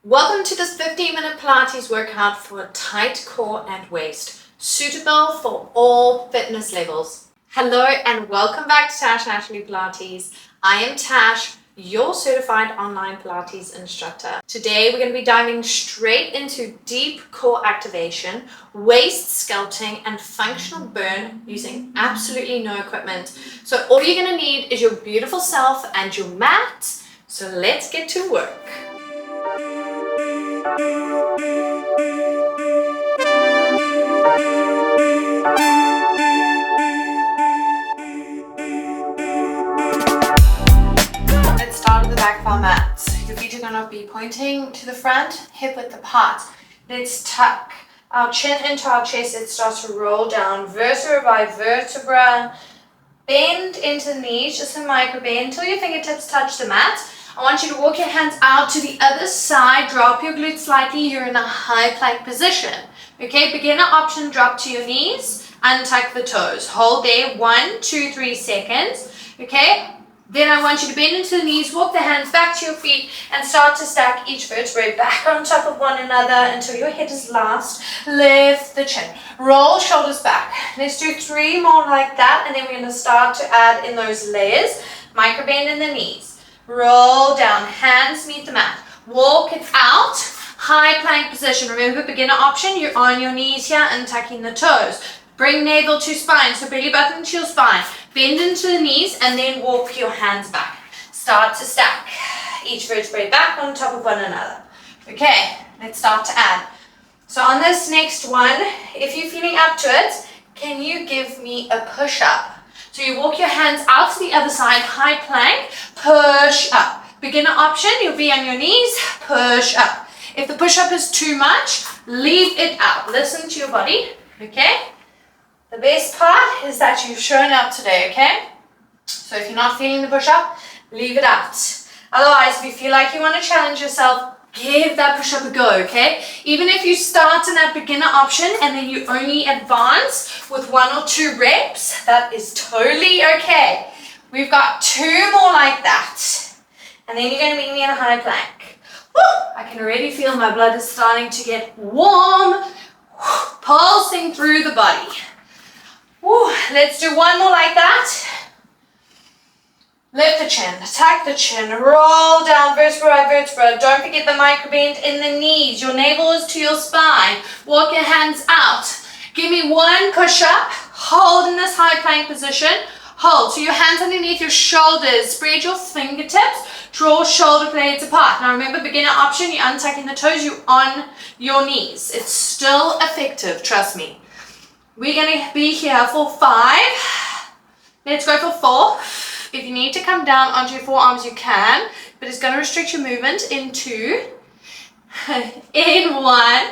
Welcome to this 15-minute Pilates workout for a tight core and waist, suitable for all fitness levels. Hello and welcome back to Tash Naturally Pilates. I am Tash, your certified online Pilates instructor. Today we're going to be diving straight into deep core activation, waist sculpting and functional burn using absolutely no equipment. So all you're going to need is your beautiful self and your mat. So let's get to work. Let's start with the back of our mat. Your feet are going to be pointing to the front, hip width apart. Let's tuck our chin into our chest. It starts to roll down vertebra by vertebra. Bend into the knees, just a micro bend until your fingertips touch the mat. I want you to walk your hands out to the other side, drop your glutes slightly. You're in a high plank position. Okay, beginner option, drop to your knees, untuck the toes. Hold there, 1, 2, 3 seconds. Okay, then I want you to bend into the knees, walk the hands back to your feet, and start to stack each vertebrae back on top of one another until your head is last. Lift the chin, roll shoulders back. Let's do 3 more like that, and then we're going to start to add in those layers. Micro bend in the knees. Roll down, hands meet the mat. Walk it out, high plank position. Remember, beginner option, you're on your knees here, untucking the toes. Bring navel to spine, so belly button to your spine. Bend into the knees and then walk your hands back. Start to stack each vertebrae back on top of one another. Okay, let's start to add. So on this next one, if you're feeling up to it, can you give me a push-up? So you walk your hands out to the other side, high plank, push up. Beginner option, you'll be on your knees, push up. If the push-up is too much, leave it out. Listen to your body, okay? The best part is that you've shown up today, okay? So if you're not feeling the push-up, leave it out. Otherwise, if you feel like you want to challenge yourself, give that push-up a go, okay? Even if you start in that beginner option and then you only advance with 1 or 2 reps, that is totally okay. We've got 2 more like that. And then you're going to meet me in a high plank. Woo! I can already feel my blood is starting to get warm, pulsing through the body. Woo! Let's do 1 more like that. Lift the chin, tuck the chin, roll down vertebra by vertebra. Don't forget the micro bend in the knees. Your navel is to your spine. Walk your hands out. Give me 1 push-up. Hold in this high plank position. Hold. So your hands underneath your shoulders. Spread your fingertips. Draw shoulder blades apart. Now remember, beginner option, you're untucking the toes. You're on your knees. It's still effective, trust me. We're going to be here for 5. Let's go for 4. If you need to come down onto your forearms, you can, but it's going to restrict your movement in 2, in 1.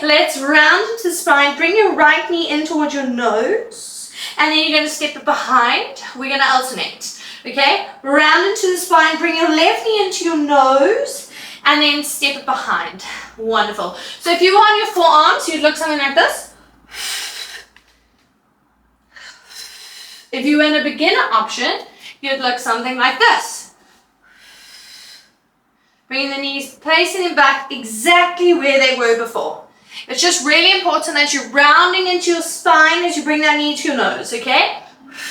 Let's round into the spine. Bring your right knee in towards your nose, and then you're going to step it behind. We're going to alternate, okay? Round into the spine. Bring your left knee into your nose, and then step it behind. Wonderful. So if you were on your forearms, you'd look something like this. If you were in a beginner option, you'd look something like this. Bringing the knees, placing them back exactly where they were before. It's just really important that you're rounding into your spine as you bring that knee to your nose, okay?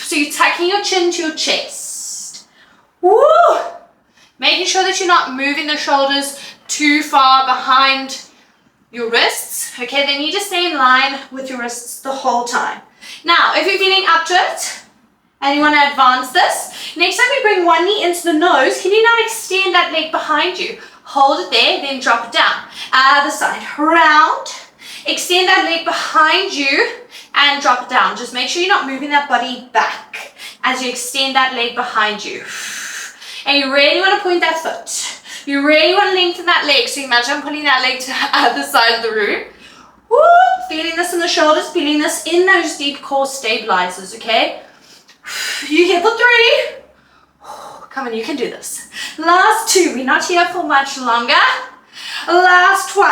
So you're tucking your chin to your chest. Woo! Making sure that you're not moving the shoulders too far behind your wrists, okay? They need to stay in line with your wrists the whole time. Now, if you're feeling up to it, and you want to advance this, next time you bring 1 knee into the nose, can you now extend that leg behind you? Hold it there, then drop it down. Other side, round. Extend that leg behind you and drop it down. Just make sure you're not moving that body back as you extend that leg behind you. And you really want to point that foot. You really want to lengthen that leg. So imagine I'm pulling that leg to the other side of the room. Woo! Feeling this in the shoulders, feeling this in those deep core stabilizers, okay? You here for 3. Come on, you can do this. Last 2. We're not here for much longer. Last 1.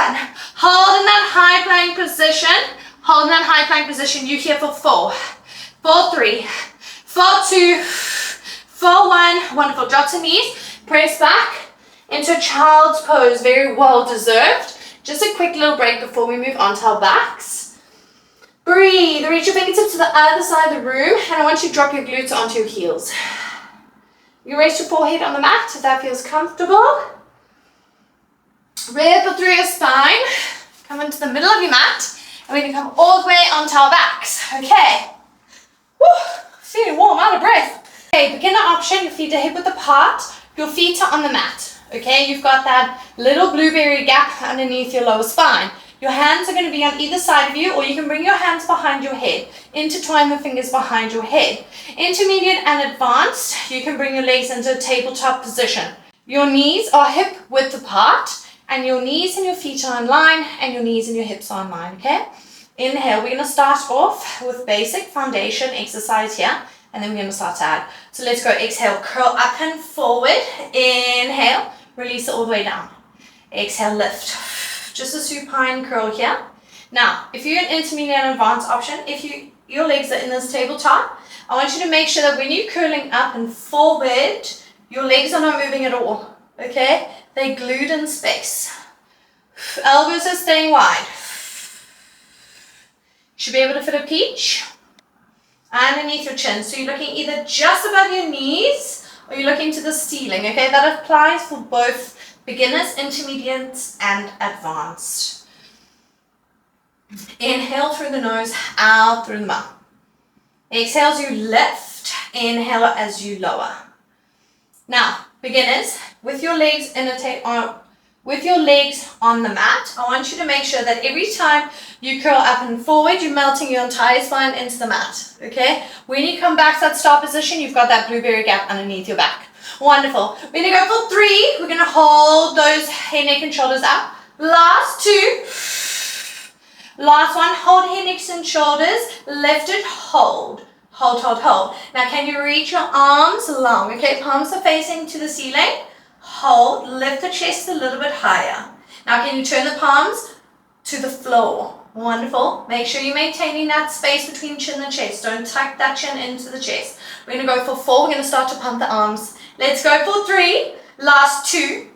Hold in that high plank position. Hold in that high plank position. You here for 4. 4, 3. 4, 2. 4, 1. Wonderful. Drop to knees. Press back into child's pose, very well deserved. Just a quick little break before we move on to our backs. Breathe, reach your fingertips to the other side of the room, and I want you to drop your glutes onto your heels. You rest your forehead on the mat if that feels comfortable. Ripple through your spine, come into the middle of your mat, and we're going to come all the way onto our backs. Okay. Woo, feeling warm, out of breath. Okay, beginner option, your feet are hip width apart, your feet are on the mat. Okay, you've got that little blueberry gap underneath your lower spine. Your hands are going to be on either side of you, or you can bring your hands behind your head. Intertwine the fingers behind your head. Intermediate and advanced, you can bring your legs into a tabletop position. Your knees are hip width apart, and your knees and your feet are in line, and your knees and your hips are in line, okay? Inhale, we're going to start off with basic foundation exercise here, and then we're going to start to add. So let's go, exhale, curl up and forward. Inhale, release it all the way down. Exhale, lift. Just a supine curl here. Now, if you're an intermediate and advanced option, if your legs are in this tabletop, I want you to make sure that when you're curling up and forward, your legs are not moving at all, okay? They're glued in space. Elbows are staying wide. Should be able to fit a peach underneath your chin. So you're looking either just above your knees or you're looking to the ceiling, okay? That applies for both beginners, intermediates, and advanced. Inhale through the nose, out through the mouth. Exhale as you lift, inhale as you lower. Now, beginners, with your legs on the mat, I want you to make sure that every time you curl up and forward, you're melting your entire spine into the mat, okay? When you come back to that start position, you've got that blueberry gap underneath your back. Wonderful. We're going to go for 3. We're going to hold those head, neck, and shoulders up. Last 2. Last one. Hold head, neck, and shoulders. Lift it. Hold. Hold, hold, hold. Now, can you reach your arms long? Okay, palms are facing to the ceiling. Hold. Lift the chest a little bit higher. Now, can you turn the palms to the floor? Wonderful. Make sure you're maintaining that space between chin and chest. Don't tuck that chin into the chest. We're going to go for 4. We're going to start to pump the arms. Let's go for 3. Last 2.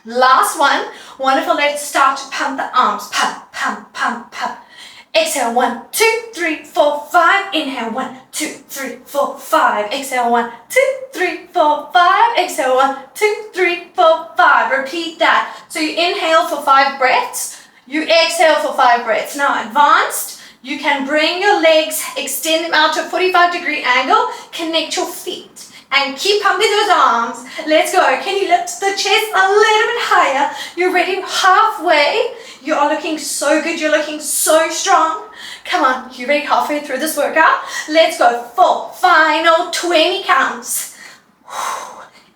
Last 1. Wonderful. Let's start to pump the arms. Pump, pump, pump, pump. Exhale. 1, 2, 3, 4, 5. Inhale. 1, 2, 3, 4, 5. Exhale. 1, 2, 3, 4, 5. Exhale. 1, 2, 3, 4, 5. Repeat that. So you inhale for 5 breaths. You exhale for 5 breaths. Now advanced, you can bring your legs, extend them out to a 45-degree angle, connect your feet, and keep pumping those arms. Let's go. Can you lift the chest a little bit higher? You're ready halfway. You are looking so good. You're looking so strong. Come on. You're ready halfway through this workout. Let's go. 4, final 20 counts.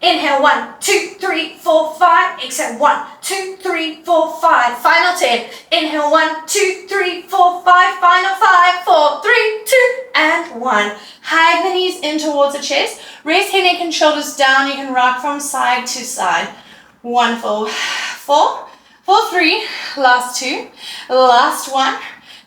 Inhale, 1, 2, 3, 4, 5. Exhale, 1, 2, 3, 4, 5. Final 10. Inhale, 1, 2, 3, 4, 5. Final 5, 4, 3, 2, and 1. Hug the knees in towards the chest. Rest head, neck, and shoulders down. You can rock from side to side. Wonderful. 4, 3. Last 2. Last 1.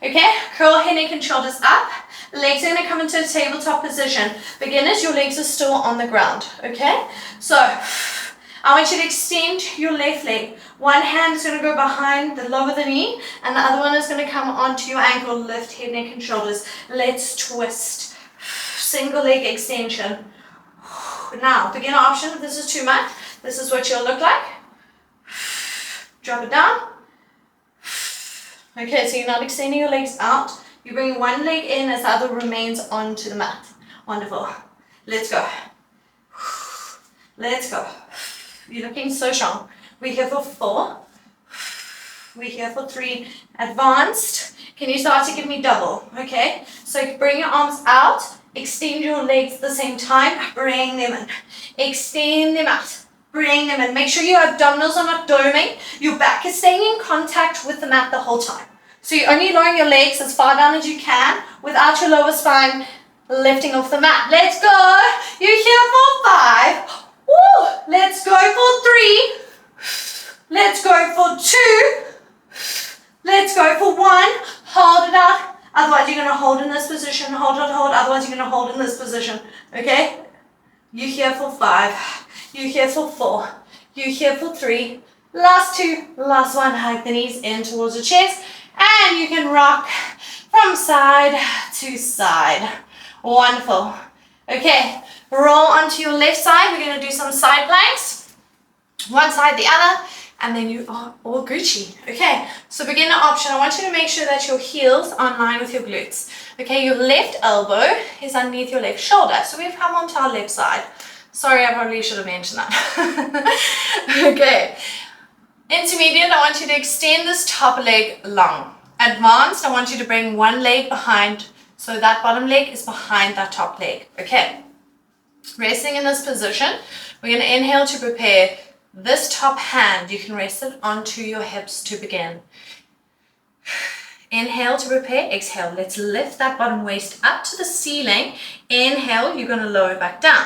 Okay, curl head, neck, and shoulders up. Legs are going to come into a tabletop position. Beginners, your legs are still on the ground, okay? So, I want you to extend your left leg. One hand is going to go behind the lower of the knee, and the other one is going to come onto your ankle. Lift head, neck, and shoulders. Let's twist. Single leg extension. Now, beginner option, if this is too much, this is what you'll look like. Drop it down. Okay, so you're not extending your legs out. You bring one leg in as the other remains onto the mat. Wonderful. Let's go. Let's go. You're looking so strong. We're here for 4. We're here for 3. Advanced. Can you start to give me double? Okay. So bring your arms out. Extend your legs at the same time. Bring them in. Extend them out. Bring them in. Make sure your abdominals are not doming. Your back is staying in contact with the mat the whole time. So you're only lowering your legs as far down as you can without your lower spine lifting off the mat. Let's go. You're here for 5. Woo. Let's go for 3. Let's go for 2. Let's go for 1. Hold it out. Otherwise you're going to hold in this position. Hold, hold, hold. Otherwise you're going to hold in this position. Okay? You're here for 5. You're here for 4. you're here for 3, last 2, last 1, hug the knees in towards the chest, and you can rock from side to side. Wonderful. Okay, roll onto your left side. We're going to do some side planks, one side, the other, and then you are all Gucci. Okay, so beginner option, I want you to make sure that your heels are in line with your glutes. Okay, your left elbow is underneath your left shoulder. So we've come onto our left side. Sorry, I probably should have mentioned that. Okay, intermediate, I want you to extend this top leg long. Advanced, I want you to bring one leg behind, so that bottom leg is behind that top leg. Okay, resting in this position, we're going to inhale to prepare. This top hand, you can rest it onto your hips to begin. Inhale to prepare, exhale. Let's lift that bottom waist up to the ceiling. Inhale, you're going to lower back down.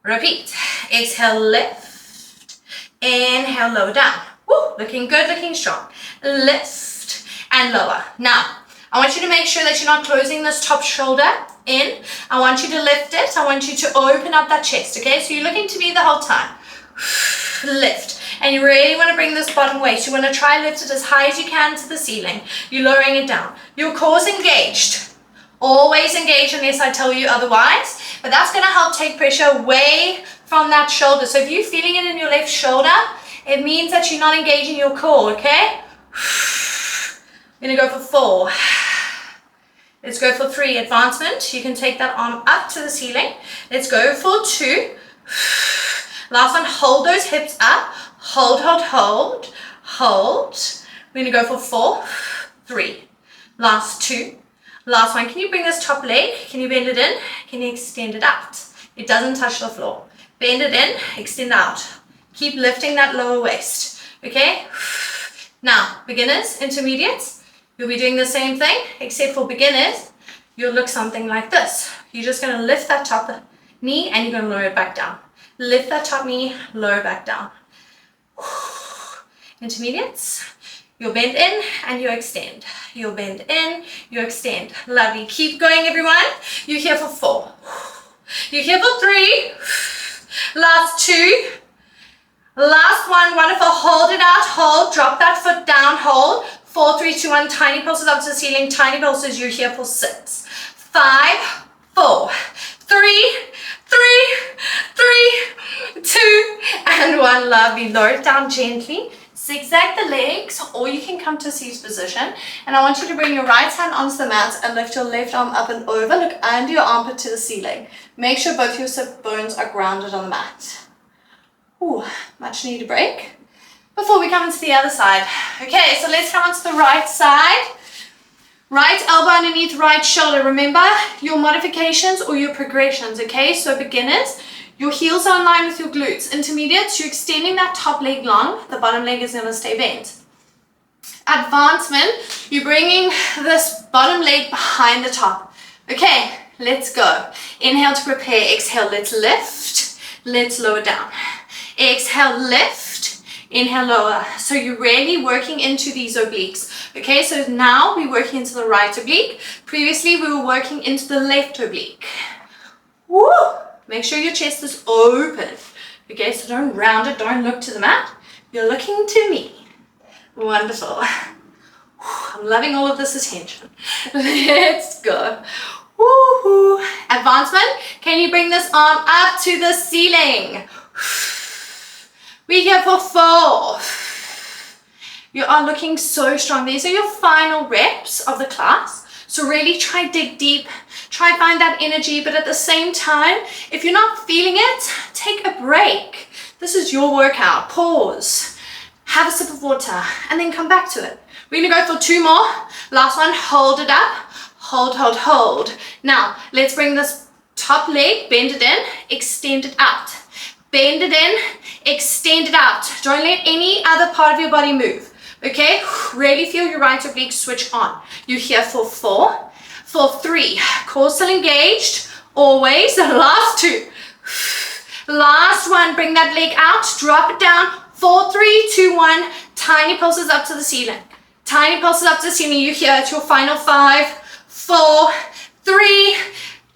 Repeat. Exhale, lift. Inhale, lower down. Woo, looking good, looking strong. Lift and lower. Now, I want you to make sure that you're not closing this top shoulder in. I want you to lift it. I want you to open up that chest, okay? So you're looking to me the whole time. Lift, and you really want to bring this bottom waist. You want to try and lift it as high as you can to the ceiling. You're lowering it down. Your core's engaged. Always engaged unless I tell you otherwise. But that's going to help take pressure away from that shoulder. So if you're feeling it in your left shoulder, it means that you're not engaging your core, okay? I'm going to go for 4. Let's go for 3. Advancement. You can take that arm up to the ceiling. Let's go for 2. Last one, hold those hips up. Hold, hold, hold, hold. We're going to go for 4, 3. Last 2. Last one, can you bring this top leg? Can you bend it in? Can you extend it out? It doesn't touch the floor. Bend it in, extend out. Keep lifting that lower waist. Okay? Now, beginners, intermediates, you'll be doing the same thing, except for beginners, you'll look something like this. You're just going to lift that top knee and you're going to lower it back down. Lift that top knee, lower back down. Intermediates, you'll bend in and you extend. You'll bend in, you extend. Lovely. Keep going, everyone. You're here for 4. You're here for 3. Last 2. Last one. Wonderful. Hold it out. Hold. Drop that foot down. Hold. 4, 3, 2, 1. Tiny pulses up to the ceiling. Tiny pulses. You're here for 6. 5, 4, 3, 2, and 1. Lovely. Lower it down gently. Zigzag the legs, or you can come to a seated position. And I want you to bring your right hand onto the mat and lift your left arm up and over. Look under your armpit to the ceiling. Make sure both your sit bones are grounded on the mat. Ooh, much needed break. Before we come into the other side. Okay, so let's come onto the right side. Right elbow underneath right shoulder. Remember your modifications or your progressions, okay? So beginners, your heels are in line with your glutes. Intermediates, you're extending that top leg long. The bottom leg is going to stay bent. Advancement, you're bringing this bottom leg behind the top. Okay, let's go. Inhale to prepare. Exhale, let's lift. Let's lower down. Exhale, lift. Inhale, lower. So you're really working into these obliques. Okay, so now we're working into the right oblique. Previously, we were working into the left oblique. Woo! Make sure your chest is open. Okay, so don't round it, don't look to the mat. You're looking to me. Wonderful. I'm loving all of this attention. Let's go. Woo-hoo. Advancement. Can you bring this arm up to the ceiling? We're here for 4. You are looking so strong. These are your final reps of the class. So really try dig deep, try find that energy, but at the same time, if you're not feeling it, take a break. This is your workout. Pause, have a sip of water, and then come back to it. We're gonna go for 2 more. Last one, hold it up, hold, hold, hold. Now, let's bring this top leg, bend it in, extend it out. Bend it in, extend it out. Don't let any other part of your body move. Okay, really feel your right oblique switch on. You're here for 4, for 3. Core still engaged, always. Last 2. Last one, bring that leg out, drop it down. 4, 3, 2, 1. Tiny pulses up to the ceiling. Tiny pulses up to the ceiling. You're here at your final 5, 4, 3.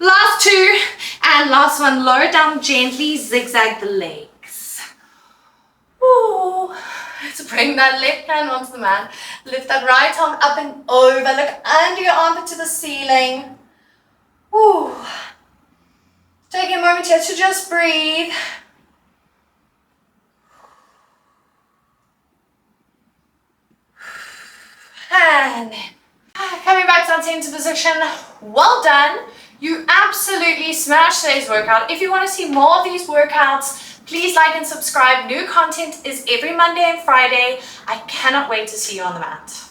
Last 2, and last one. Lower down gently, zigzag the legs. Ooh. Let's bring that left hand onto the mat. Lift that right arm up and over. Look under your armpit to the ceiling. Ooh. Take a moment here to just breathe. And then coming back down into position. Well done. You absolutely smashed today's workout. If you want to see more of these workouts, please like and subscribe. New content is every Monday and Friday. I cannot wait to see you on the mat.